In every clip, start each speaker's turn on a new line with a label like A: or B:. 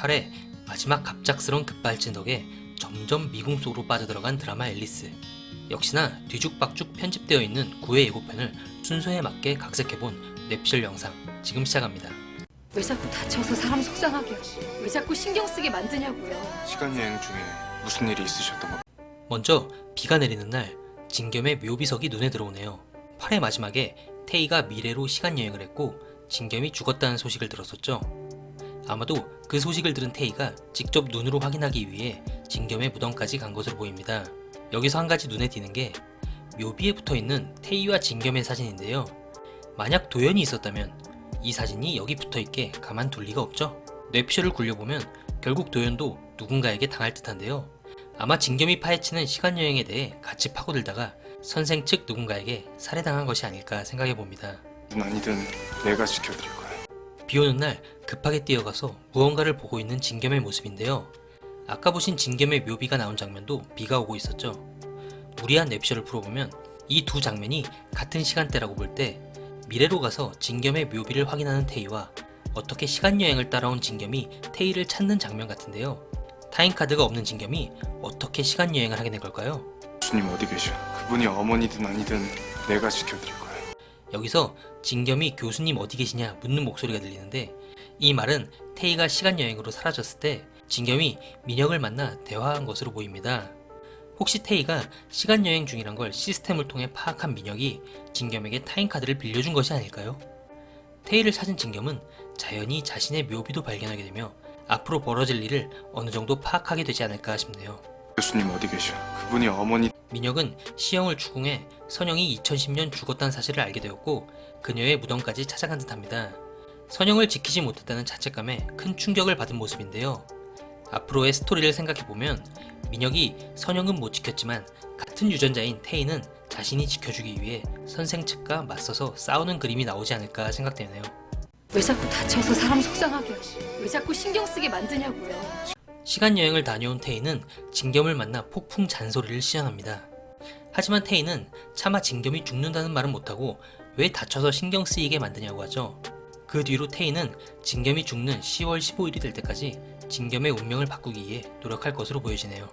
A: 8회 마지막 갑작스런 급발진 덕에 점점 미궁 속으로 빠져들어간 드라마 앨리스. 역시나 뒤죽박죽 편집되어 있는 9회 예고편을 순서에 맞게 각색해본 뇌피셜 영상 지금 시작합니다.
B: 왜 자꾸 다쳐서 사람 속상하게 하고 왜 자꾸 신경 쓰게 만드냐고요.
C: 시간 여행 중에 무슨 일이 있으셨던 거?
A: 먼저 비가 내리는 날 진겸의 묘비석이 눈에 들어오네요. 8회 마지막에 태희가 미래로 시간 여행을 했고 진겸이 죽었다는 소식을 들었었죠. 아마도 그 소식을 들은 태희가 직접 눈으로 확인하기 위해 진겸의 무덤까지 간 것으로 보입니다. 여기서 한 가지 눈에 띄는 게 묘비에 붙어있는 태희와 진겸의 사진인데요. 만약 도연이 있었다면 이 사진이 여기 붙어있게 가만둘 리가 없죠. 뇌피셜을 굴려보면 결국 도연도 누군가에게 당할 듯한데요. 아마 진겸이 파헤치는 시간여행에 대해 같이 파고들다가 선생 측 누군가에게 살해당한 것이 아닐까 생각해봅니다.
C: 아니든 내가 지켜드릴 거야.
A: 비오는 날 급하게 뛰어가서 무언가를 보고 있는 진겸의 모습인데요. 아까 보신 진겸의 묘비가 나온 장면도 비가 오고 있었죠. 무리한 뇌피셜을 풀어보면 이 두 장면이 같은 시간대라고 볼 때 미래로 가서 진겸의 묘비를 확인하는 태희와 어떻게 시간여행을 따라온 진겸이 태희를 찾는 장면 같은데요. 타임카드가 없는 진겸이 어떻게 시간여행을 하게 된 걸까요?
C: 교수님 어디 계셔? 그분이 어머니든 아니든 내가 지켜드릴 거야.
A: 여기서 진겸이 교수님 어디 계시냐 묻는 목소리가 들리는데 이 말은 태희가 시간여행으로 사라졌을 때 진겸이 민혁을 만나 대화한 것으로 보입니다. 혹시 태희가 시간여행 중이란 걸 시스템을 통해 파악한 민혁이 진겸에게 타임카드를 빌려준 것이 아닐까요? 태희를 찾은 진겸은 자연히 자신의 묘비도 발견하게 되며 앞으로 벌어질 일을 어느 정도 파악하게 되지 않을까 싶네요.
C: 교수님 어디 계셔? 그분이 어머니.
A: 민혁은 시영을 추궁해 선영이 2010년 죽었다는 사실을 알게 되었고 그녀의 무덤까지 찾아간 듯합니다. 선영을 지키지 못했다는 자책감에 큰 충격을 받은 모습인데요. 앞으로의 스토리를 생각해보면 민혁이 선영은 못 지켰지만 같은 유전자인 태희는 자신이 지켜주기 위해 선생 측과 맞서서 싸우는 그림이 나오지 않을까 생각되네요.
B: 왜 자꾸 다쳐서 사람 속상하게 하고 왜 자꾸 신경 쓰게 만드냐고요.
A: 시간여행을 다녀온 태희는 진겸을 만나 폭풍 잔소리를 시전합니다. 하지만 태희는 차마 진겸이 죽는다는 말은 못하고 왜 다쳐서 신경 쓰이게 만드냐고 하죠. 그 뒤로 태희는 진겸이 죽는 10월 15일이 될 때까지 진겸의 운명을 바꾸기 위해 노력할 것으로 보여지네요.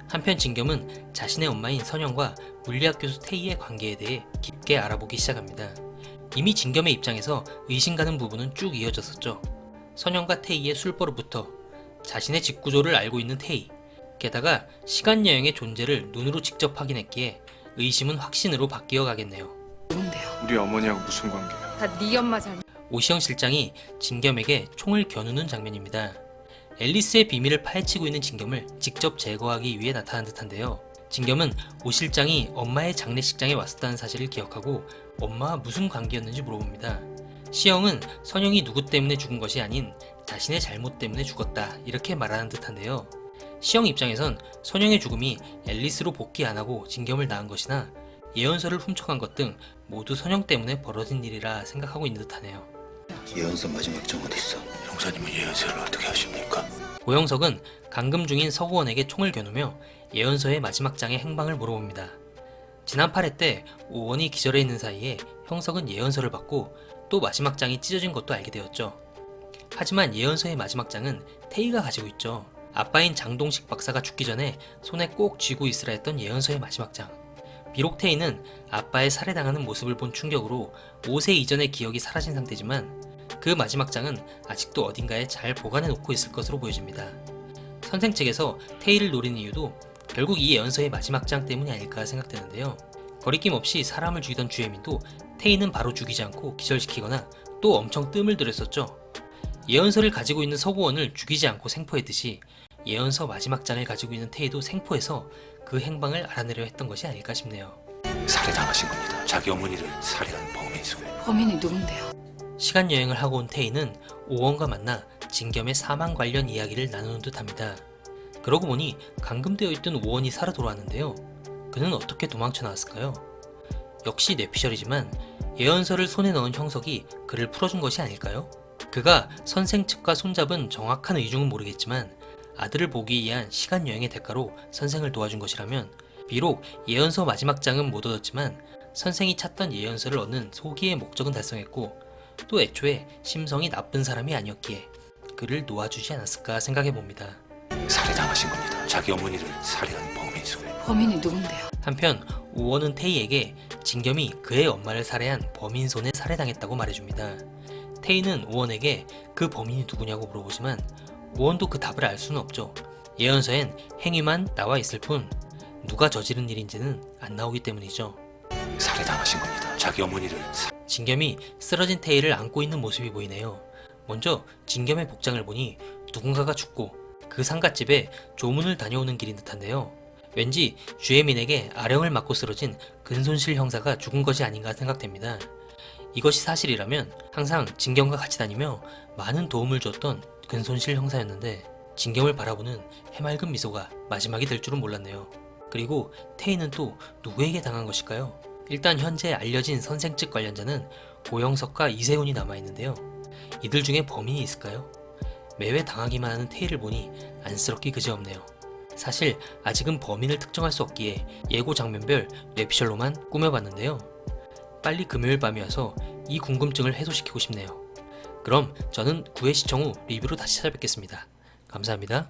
A: 한편 진겸은 자신의 엄마인 선영과 물리학 교수 태희의 관계에 대해 깊게 알아보기 시작합니다. 이미 진겸의 입장에서 의심 가는 부분은 쭉 이어졌었죠. 선영과 태희의 술버릇부터 자신의 집 구조를 알고 있는 태희, 게다가 시간여행의 존재를 눈으로 직접 확인했기에 의심은 확신으로 바뀌어 가겠네요.
B: 누군데요?
C: 우리 어머니하고 무슨 관계야?
B: 다 네 엄마 잘못.
A: 오시영 실장이 진겸에게 총을 겨누는 장면입니다. 앨리스의 비밀을 파헤치고 있는 진겸을 직접 제거하기 위해 나타난 듯한데요. 진겸은 오 실장이 엄마의 장례식장에 왔었다는 사실을 기억하고 엄마와 무슨 관계였는지 물어봅니다. 시영은 선영이 누구 때문에 죽은 것이 아닌 자신의 잘못 때문에 죽었다 이렇게 말하는 듯한데요. 시영 입장에선 선영의 죽음이 앨리스로 복귀 안 하고 진겸을 낳은 것이나 예언서를 훔쳐간 것 등 모두 선영 때문에 벌어진 일이라 생각하고 있는 듯하네요.
D: 예언서 마지막 장 어디 있어? 형사님은 예언서를 어떻게 하십니까?
A: 고영석은 감금 중인 서구원에게 총을 겨누며 예언서의 마지막 장의 행방을 물어봅니다. 지난 8회 때 오원이 기절해 있는 사이에 형석은 예언서를 받고 또 마지막 장이 찢어진 것도 알게 되었죠. 하지만 예언서의 마지막 장은 태희가 가지고 있죠. 아빠인 장동식 박사가 죽기 전에 손에 꼭 쥐고 있으라 했던 예언서의 마지막 장. 비록 태희는 아빠의 살해당하는 모습을 본 충격으로 5세 이전의 기억이 사라진 상태지만 그 마지막 장은 아직도 어딘가에 잘 보관해 놓고 있을 것으로 보여집니다. 선생 측에서 태희를 노리는 이유도 결국 이 예언서의 마지막 장 때문이 아닐까 생각되는데요. 거리낌 없이 사람을 죽이던 주혜민도 태희는 바로 죽이지 않고 기절시키거나 또 엄청 뜸을 들였었죠. 예언서를 가지고 있는 서구원을 죽이지 않고 생포했듯이 예언서 마지막 장을 가지고 있는 태희도 생포해서 그 행방을 알아내려 했던 것이 아닐까 싶네요.
D: 살해당하신 겁니다. 자기 어머니를 살해한 범인이죠.
B: 범인이 누군데요?
A: 시간여행을 하고 온 태희는 오원과 만나 진겸의 사망 관련 이야기를 나누는 듯합니다. 그러고 보니 감금되어 있던 오원이 살아 돌아왔는데요. 그는 어떻게 도망쳐 나왔을까요? 역시 뇌피셜이지만 예언서를 손에 넣은 형석이 그를 풀어준 것이 아닐까요? 그가 선생 측과 손잡은 정확한 의중은 모르겠지만 아들을 보기 위한 시간여행의 대가로 선생을 도와준 것이라면 비록 예언서 마지막 장은 못 얻었지만 선생이 찾던 예언서를 얻는 소기의 목적은 달성했고 또 애초에 심성이 나쁜 사람이 아니었기에 그를 놓아주지 않았을까 생각해봅니다.
D: 살해당하신 겁니다. 자기 어머니를 살해한 범인수.
B: 범인이 누군데요?
A: 한편 우원은 태희에게 진겸이 그의 엄마를 살해한 범인 손에 살해당했다고 말해줍니다. 태희는 우원에게 그 범인이 누구냐고 물어보지만 우원도 그 답을 알 수는 없죠. 예언서엔 행위만 나와 있을 뿐 누가 저지른 일인지는 안 나오기 때문이죠.
D: 살해당하신 겁니다. 자기 어머니를
A: 진겸이 쓰러진 태희를 안고 있는 모습이 보이네요. 먼저 진겸의 복장을 보니 누군가가 죽고 그 상갓집에 조문을 다녀오는 길인 듯한데요. 왠지 주혜민에게 아령을 맞고 쓰러진 근손실 형사가 죽은 것이 아닌가 생각됩니다. 이것이 사실이라면 항상 진겸과 같이 다니며 많은 도움을 줬던 근손실 형사였는데 진겸을 바라보는 해맑은 미소가 마지막이 될 줄은 몰랐네요. 그리고 태희는 또 누구에게 당한 것일까요? 일단 현재 알려진 선생집 관련자는 고영석과 이세훈이 남아있는데요. 이들 중에 범인이 있을까요? 매회 당하기만 하는 태희를 보니 안쓰럽기 그지없네요. 사실 아직은 범인을 특정할 수 없기에 예고 장면별 뇌피셜로만 꾸며봤는데요. 빨리 금요일 밤이 와서 이 궁금증을 해소시키고 싶네요. 그럼 저는 9회 시청 후 리뷰로 다시 찾아뵙겠습니다. 감사합니다.